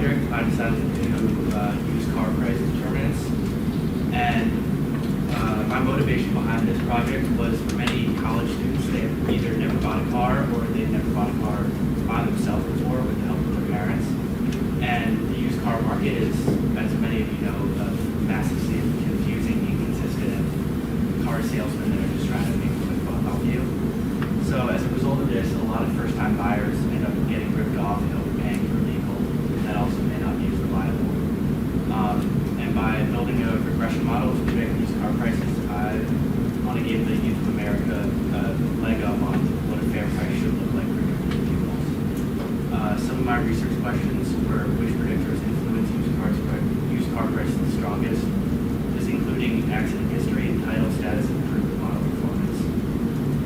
project, I decided to do used car price determinants. And my motivation behind this project was for many college students, they have either never bought a car or they've never bought a car by themselves before with the help of their parents. And the used car market is, as many of you know, massively confusing, inconsistent, and car salesmen that are just trying to make a quick buck off you. So as a result of this, a lot of first-time buyers end up getting ripped off and overpaying for a vehicle that also may not be as reliable. And by building a regression model to predict used car prices, I want to give the youth of America a leg up on what a fair price should look like for different vehicles. Some of my research questions were which predictors influence used car prices the strongest. This including accident history, title status, and improved model performance.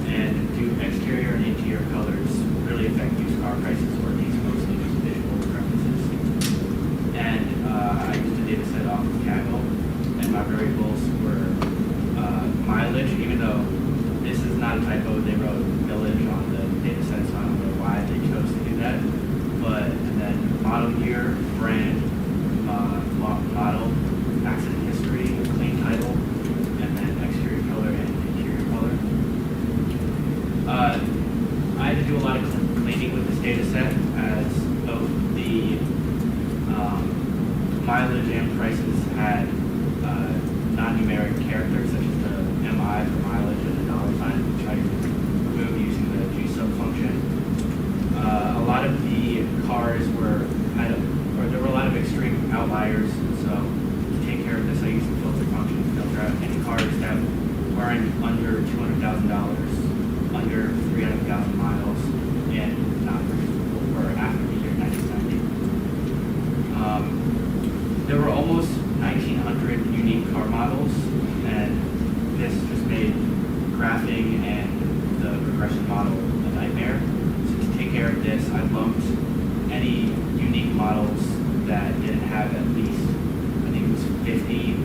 And do exterior and interior colors really affect used car prices, or are these mostly just visual preferences? And I used a data set off of Kaggle, and my variables were mileage, even though this is not a typo, they wrote village on the data set, so I don't know why they chose to do that. And then model year, brand, model, accident history, clean title, and then exterior color and interior color. I had to do a lot of cleaning with this data set, as both the mileage and prices had non-numeric characters such as the MI for mileage and the dollar sign, which I removed using the GSub function. A lot of the cars were there were a lot of extreme outliers, so to take care of this, I used the filter function to filter out any cars that weren't under $200,000, under 300,000 miles, and not purchasable for after the year 1990. There were almost 1,900 unique car models, and this just made graphing and the regression model a nightmare. So to take care of this, I lumped any unique models that didn't have at least, I think it was 50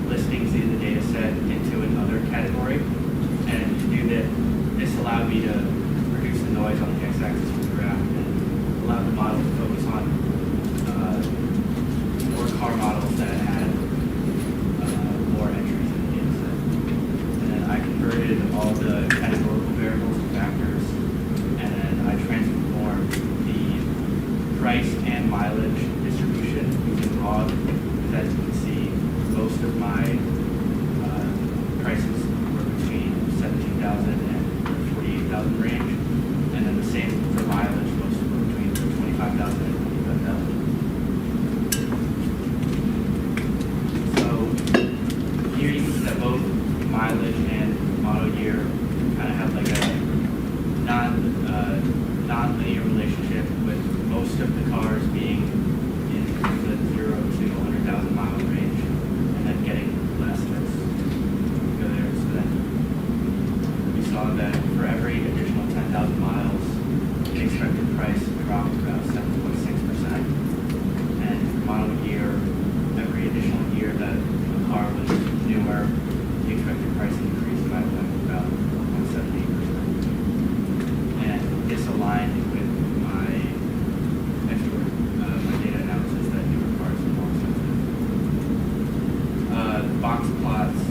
listings in the data set into another category. And to do that, this allowed me to reduce the noise on the x-axis of the graph and allow the model to focus on more car models that had more entries in the data set. And then I converted all the categorical variables to factors, and then I transformed the price and mileage distribution using log. As you can see, most of my prices were between 17,000 and 48,000 range, and then the same for mileage, most were between 25,000 and 25,000. So here you can see that both mileage and model year kind of have like a non-linear relationship, with most of the cars being in the 0 to 100,000 mile range, and then getting less as we go there. So then we saw that for every additional 10,000 miles, the expected price dropped about 7.6%. And for model year, every additional year that a car was newer, the expected price increased by about 1.78%. And this aligned with my data analysis that newer cars are more expensive. Box plots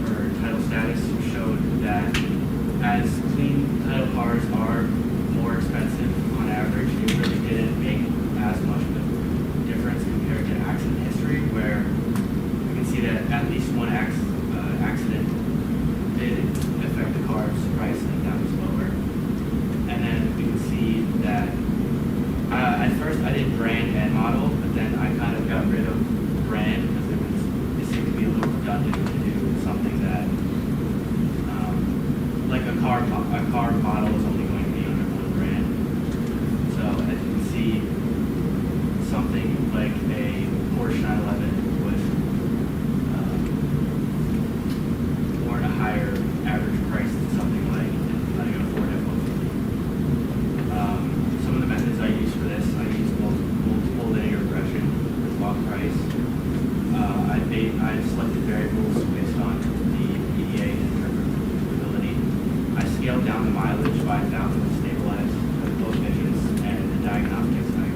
for title status showed that as clean title cars are more expensive on average, it really didn't make as much of a difference compared to accident history, where you can see that at least one accident did affect the car's price, and that was lower. And then we can see that at first I did brand and model, but then I kind of got rid of brand because it seemed to be a little redundant to do something that like a car model is only going to be under one brand. So as you can see, something like a Porsche 911 would warrant a higher average price than something like a Ford F-150. Some of the methods I use for this, I use multiple linear regression with log price. I selected variables based on the EDA and interpretability. I scaled down the mileage by 1,000 to stabilize both measures, and the diagnostics I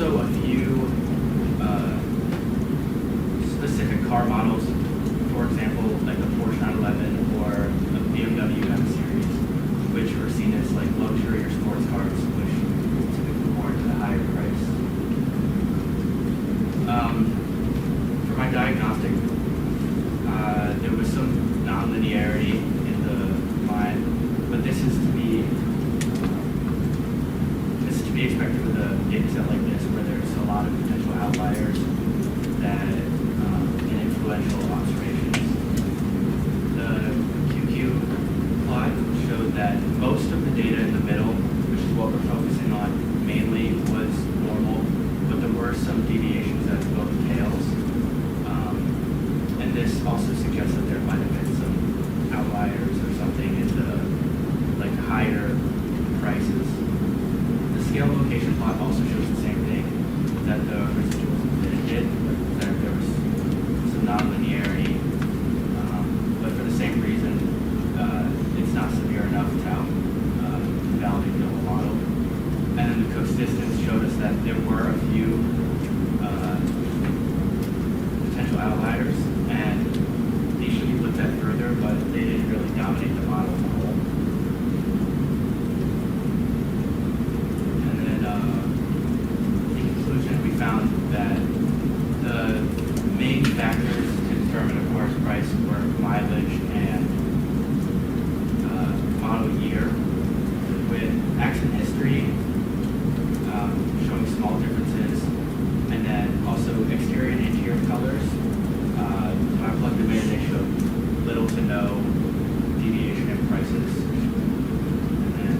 also a few specific car models, for example, like a Porsche 911 or a BMW M Series, which were seen as like luxury or sports cars, which typically warrant a higher price. For my diagnostic, there was some non-linearity in the line, but this is to be expected with a data set like this, where there's a lot of potential outliers that and influential observations. The QQ plot showed that most of the data in the middle, which is what we're focusing on mainly, was normal, but there were some deviations at both tails. And this also suggests that there might have been some outliers or something in the like higher prices. The scale location plot also shows the same thing that the residuals did, that there was some non-linearity, but for the same reason, it's not severe enough to validate the whole model. And then the Cook's distance showed us that there were a few potential outliers, and these should be looked at further, but they didn't really dominate the model as a whole. We found that the main factors to determine a car's price were mileage and model year, with accident history showing small differences, and then also exterior and interior colors. When I plugged them in, they showed little to no deviation in prices. And then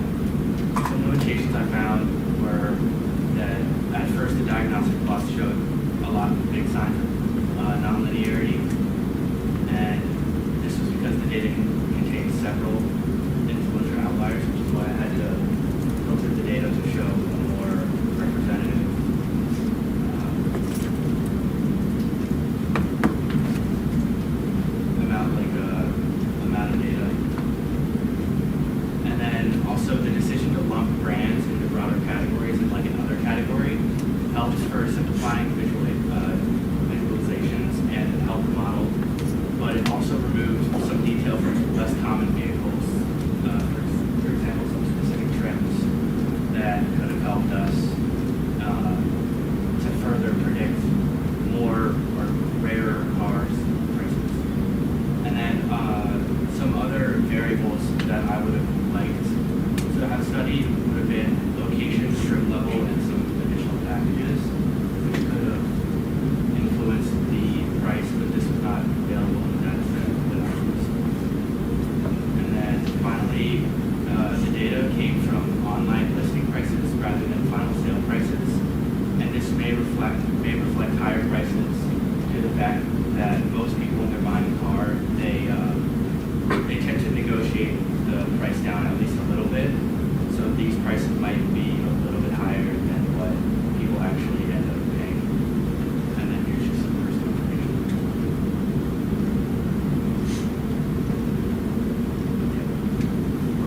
some limitations I found were that at first the diagnostic plots showed a lot of big signs of non-linearity, and this was because the data contained several influential outliers, which is why I had to filter the data to show a more representative amount of data. And then also the decision to lump brands into broader categories and like another category helps for simplifying visualizations and help the model, but it also removes some detail from less common vehicles. For example, some specific trims that could have helped us to further predict more or rarer cars prices. And then some other variables that I would have liked to have studied would have been location, trim level, and some additional packages, which could have influenced the price, but this was not available in the data set that I used. And then finally, the data came from online listing prices rather than final sale prices, and this may reflect higher prices to the fact that most people, when they're buying a car, they tend to negotiate the price down at least a little bit.